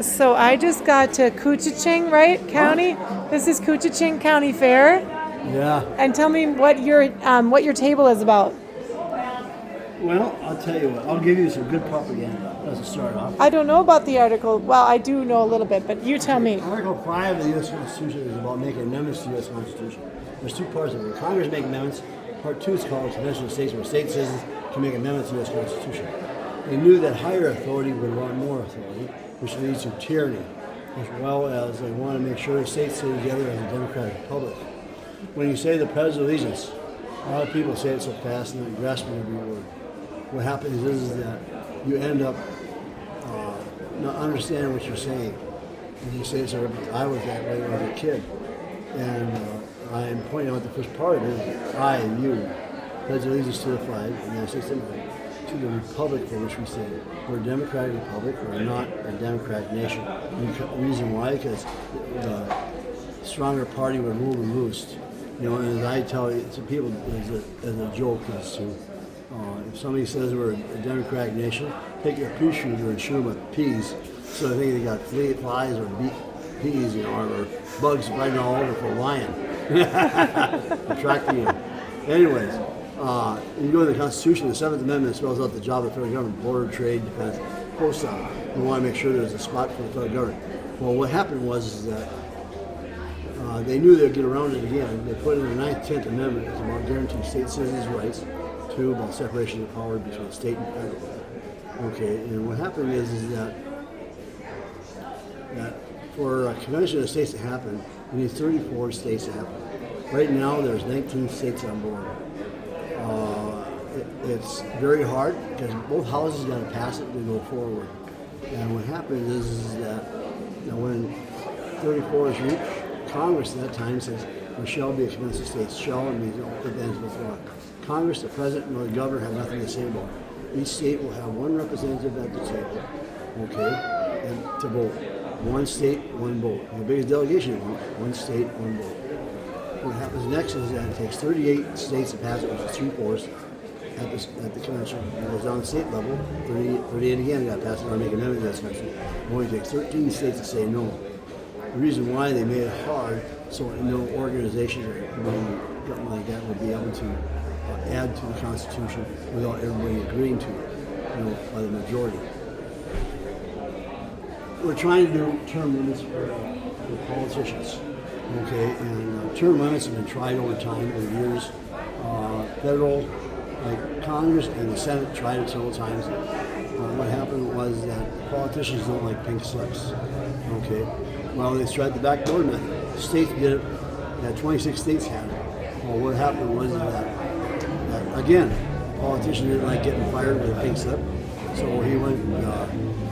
So I just got to Koochaching, right, County? This is Koochaching County Fair. Yeah. And tell me what your table is about. Well, I'll tell you what. I'll give you some good propaganda as a start off. I don't know about the article. Well, I do know a little bit, but you tell me. Article 5 of the U.S. Constitution is about making amendments to the U.S. Constitution. There's two parts of it. Congress make amendments. Part 2 is called Convention of States, where state citizens can make amendments to the U.S. Constitution. They knew that higher authority would want more authority, which leads to tyranny, as well as they want to make sure the states stay together as a democratic republic. When you say the Pledge of Allegiance, a lot of people say it so fast and they're grasping every word. What happens is that you end up not understanding what you're saying. And you say, so I was that way when I was a kid. And I'm pointing out the first part of it is I and you pledge allegiance to the flag of the United States of America, to the republic for which we stand. We're a democratic republic. We're not a democratic nation. The reason why? Because the stronger party would rule the roost. You know, and as I tell you to people as a joke, is to if somebody says we're a democratic nation, take your pea shooter and shoot them with peas. So I think they got flies or peas, you know, or bugs biting all over for a lion, attracting you. Anyways, you go to the Constitution. The 7th Amendment spells out the job of the federal government: border, trade, defense, post office. We want to make sure there's a spot for the federal government. Well, what happened was that they knew they'd get around it again. They put in the 9th, 10th Amendment. It's about guaranteeing state citizens' rights. 2, about separation of power between state and federal. Okay, and what happened is that for a convention of states to happen, you need 34 states to happen. Right now, there's 19 states on board. It's very hard because both houses got to pass it to go forward. And what happens is that when 34 is reached, Congress at that time says there shall be a convention of states. Shall means it ends with law. Congress, the president, and the governor have nothing to say about it. Each state will have one representative at the table, okay, and to vote. One state, one vote. The biggest delegation, one state, one vote. What happens next is that it takes 38 states to pass it, which is 3/4 at the convention. It goes down to state level, 38 again, got to pass it or make an amendment to this convention. It only takes 13 states to say no. The reason why they made it hard, so no organization or something like that would be able to add to the Constitution without everybody agreeing to it, by the majority. We're trying to do term limits for politicians, okay? And term limits have been tried over time, over years. Federal, like Congress and the Senate tried it several times. What happened was that politicians don't like pink slips, okay? Well, they tried the backdoor method. States did it. 26 states had it. Well, what happened was that again, a politician didn't like getting fired with a pink slip, so he went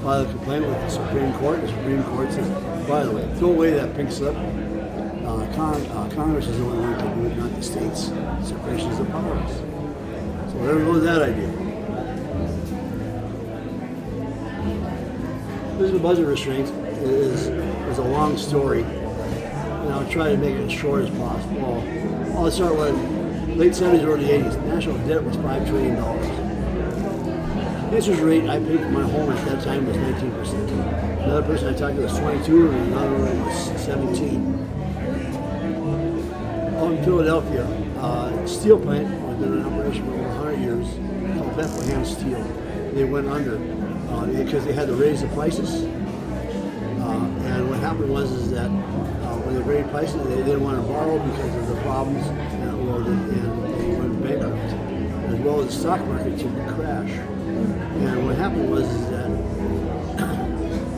filed a complaint with the Supreme Court. The Supreme Court says, by the way, throw away that pink slip. Congress is the only one who can do it, not the states. Separation of powers. So there goes that idea. This is the budget restraints. It is a long story, and I'll try to make it as short as possible. I'll start with late 70s, early 80s. The national debt was $5 trillion. The interest rate I paid for my home at that time was 19%. Another person I talked to was 22, and another one was 17. Out in Philadelphia, a steel plant had been in operation for over 100 years called Bethlehem Steel. They went under because they had to raise the prices. And what happened was that when they raised prices, they didn't want to borrow because of the problems, and they went bankrupt, as well as the stock market took a crash. And what happened was that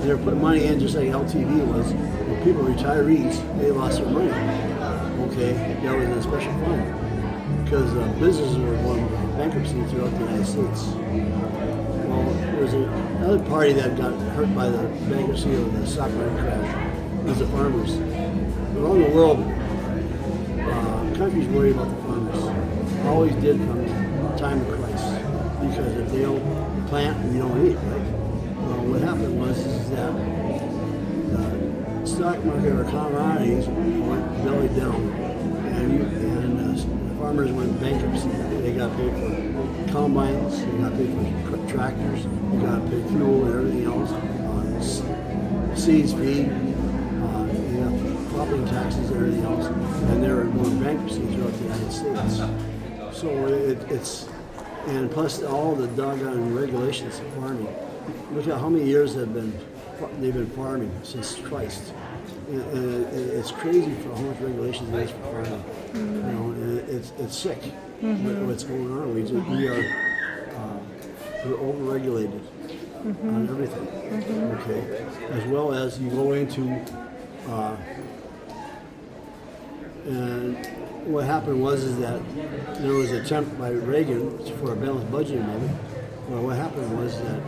they were putting money in just like LTV was. When people, retirees, they lost their money. Okay, that was a special fund because businesses were going bankruptcy throughout the United States. Well, there was another party that got hurt by the bankruptcy of the stock market crash. It was the farmers. Around the world, countries worry about the farmers. Always did from the time of Christ. Because if they don't plant, we don't eat, right? Well, what happened was that the stock market or commodities went belly down, and the farmers went bankruptcy. They got paid for combines, they got paid for tractors, they got paid fuel and everything else. cities fee, you have property taxes and everything else, and they're going bankruptcy throughout the United States. So it's, and plus all the doggone regulations of farming. Look at how many years they've been farming since Christ. And it's crazy for how much regulations there is for farming. You know, and it's sick what's going on. We're overregulated on everything. Okay, as well as you go into, and what happened was that there was an attempt by Reagan for a balanced budget amendment. Well, what happened was that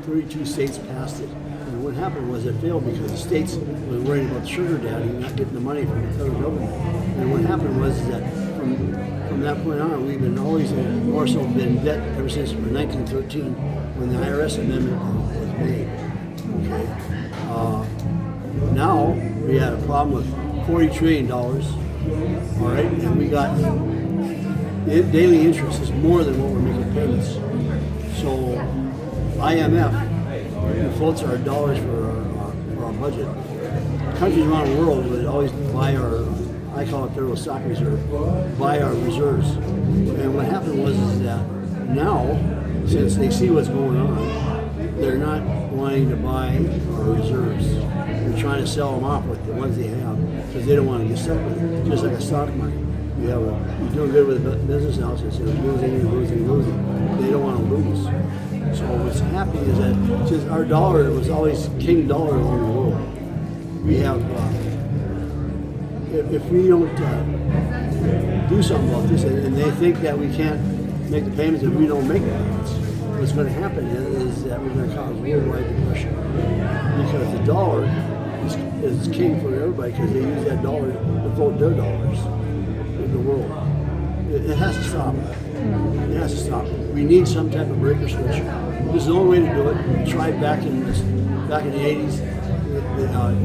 32 states passed it. And what happened was it failed because the states were worried about sugar daddy not getting the money from the federal government. And what happened was that from that point on, we've been always more so been in debt ever since 1913 when the IRS amendment was made. Okay. Now we had a problem with $40 trillion. All right, and we got daily interest is more than what we're making payments. So IMF floats our dollars for our budget. Countries around the world would always buy our, I call it federal stock reserve, buy our reserves. And what happened was is that now, since they see what's going on, they're not wanting to buy our reserves. They're trying to sell them off with the ones they have because they don't want to get stuck with it. Just like a stock market. You're doing good with the business now, so instead of losing, they don't want to lose. So what's happening is that since our dollar was always king dollar around the world, we have, if we don't do something about this, and they think that we can't make the payments if we don't make the payments, what's going to happen is that we're going to cause worldwide depression. Because the dollar is king for everybody because they use that dollar to vote their dollars in the world. It has to stop. It has to stop. We need some type of breaker switch. This is the only way to do it. We tried back in the 80s.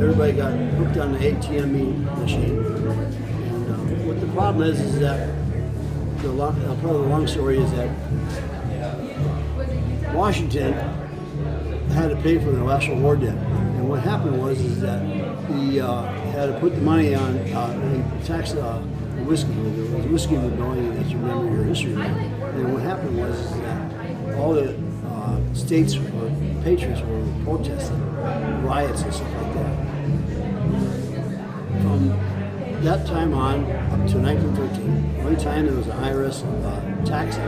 Everybody got hooked on the ATM machine. And what the problem is that part of the long story is that Washington had to pay for the actual war debt. And what happened was is that he had to put the money on tax whiskey. There was a whiskey rebellion, as you remember your history. And what happened was is that all the states or patriots were protesting, riots and stuff like that. From that time on up to 1913, the only time there was an IRS tax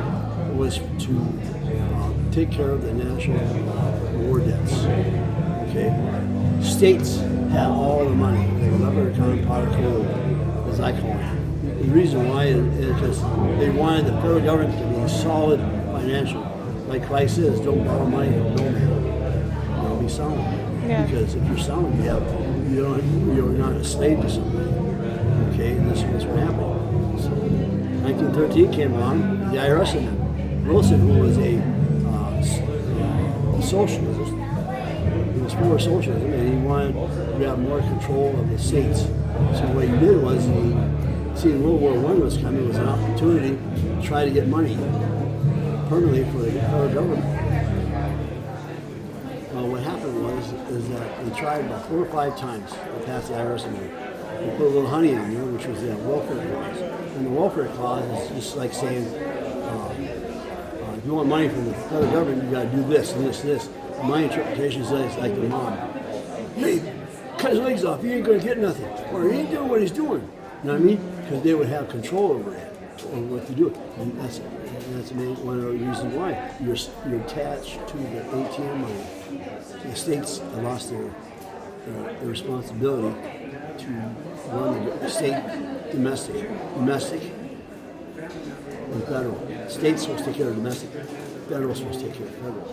was to take care of the national war debts. Okay, states had all the money. They were leprechaun pot of gold, as I call it. The reason why is because they wanted the federal government to be solid financial. Like Christ says, don't borrow money from no man. You know, be sound. Yeah. Because if you're sound, you're not a slave to somebody. Okay, and that's what happened. So, 1913 came along, the IRS amendment. Wilson, who was a socialist, he was for socialism, and he wanted to have more control of the states. So what he did was seeing World War I was coming, was an opportunity to try to get money permanently for the federal government. What happened is that they tried about 4 or 5 times to pass the IRS amendment. They put a little honey in there, which was the welfare clause. And the welfare clause is just like saying, if you want money from the federal government, you got to do this and this and this. My interpretation is that it's like the mob. Hey, cut his legs off. He ain't going to get nothing. Or he ain't doing what he's doing. You know what I mean? Because they would have control over it, over what to do. And that's one of the reasons why you're attached to the ATM money. The states have lost their responsibility to run the state, domestic, and federal. The state's supposed to take care of domestic. Federal's supposed to take care of federal.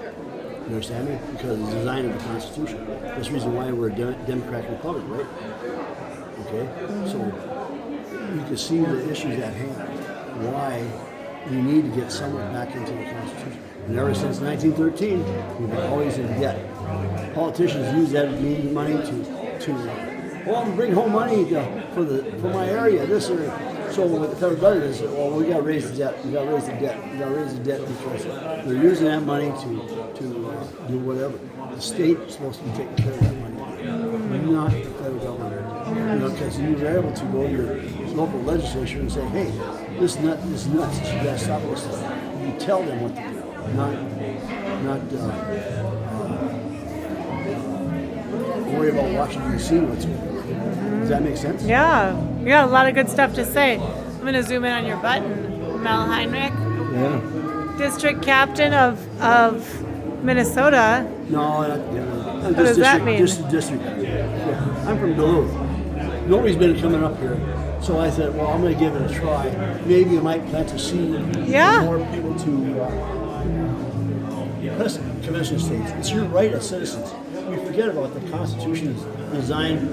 You understand me? Because of the design of the Constitution. That's the reason why we're a democratic republic, right? Okay? So you can see the issues at hand. Why we need to get somewhat back into the Constitution. And ever since 1913, we've been always in debt. Politicians use that money to bring home money for my area, this or so what the federal government is, well, we got to raise the debt. We got to raise the debt. We got to raise the debt because they're using that money to do whatever. The state is supposed to be taking care of that money. because you were able to go to your local legislature and say, hey, this nut is nuts. You got to stop this stuff. You tell them what to do, not worry about Washington D.C. what's going on. Does that make sense? Yeah. You got a lot of good stuff to say. I'm going to zoom in on your button. Mel Heinrich, Yeah. district captain of Minnesota. No, What does that mean? Just district. Yeah. I'm from Duluth. Nobody's been coming up here, so I said, well, I'm going to give it a try. Maybe I might plant a seed Yeah. for more people to press commission states. It's your right as citizens. We forget about the Constitution is designed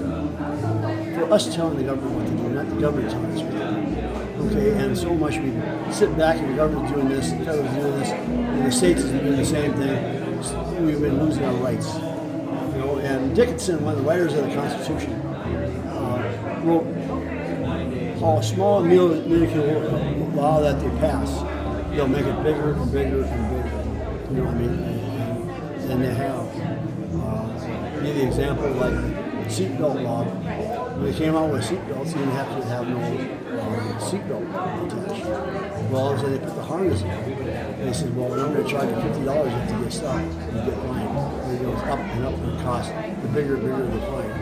for us telling the government what to do, not the government telling us what to do. Okay, and so much we sit back and the government's doing this, the federal's doing this, and the states is doing the same thing. We've been losing our rights. You know, and Dickinson, one of the writers of the Constitution, wrote how a small minuscule law that they pass, they'll make it bigger and bigger and bigger. You know what I mean? And they have. Give the example like seatbelt law. When they came out with seatbelts, you didn't have to have no seatbelt attached. Well, so they put the harness in. And they said, well, we're going to charge you $50 if you get stopped. You get fined. And it goes up and up in cost. The bigger the fine.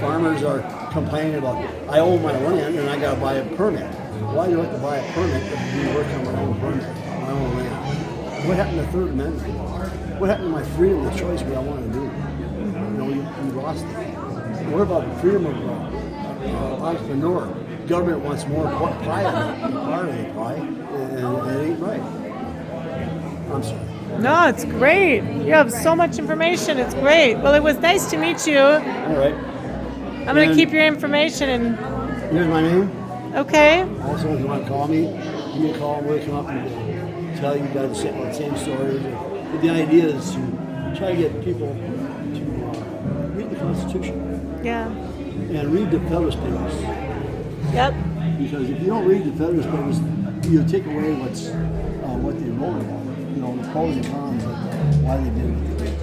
Farmers are complaining about, I own my land and I got to buy a permit. Why do I have to buy a permit if we work on my own permit, my own land? What happened to the Third Amendment? What happened to my freedom of choice, what I want to do? You know, you lost it. What about freedom of entrepreneur? Government wants more pie on it, part of the pie, and it ain't right. I'm sorry. No, it's great. You have so much information. It's great. Well, it was nice to meet you. All right. I'm going to keep your information and. Here's my name. Okay. Also, if you want to call me, give me a call. We'll come up and tell you guys the same stories. But the idea is to try to get people to read the Constitution. Yeah. And read the Federalist Papers. Yep. Because if you don't read the Federalist Papers, you take away what they wrote about. You know, the pros and cons of why they did what they did.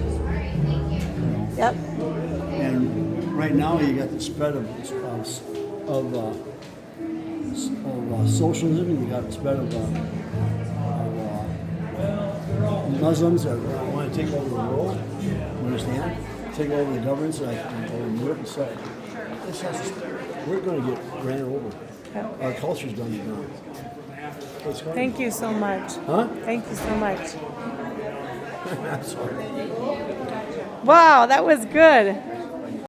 You know? Yep. And right now you got the spread of socialism. You got the spread of Muslims that want to take over the world. You understand? Take over the governments like in Europe and stuff. We're going to get ran over. Yep. Our culture's going to be gone. Thank you so much. Huh? Thank you so much. I'm sorry. Wow, that was good.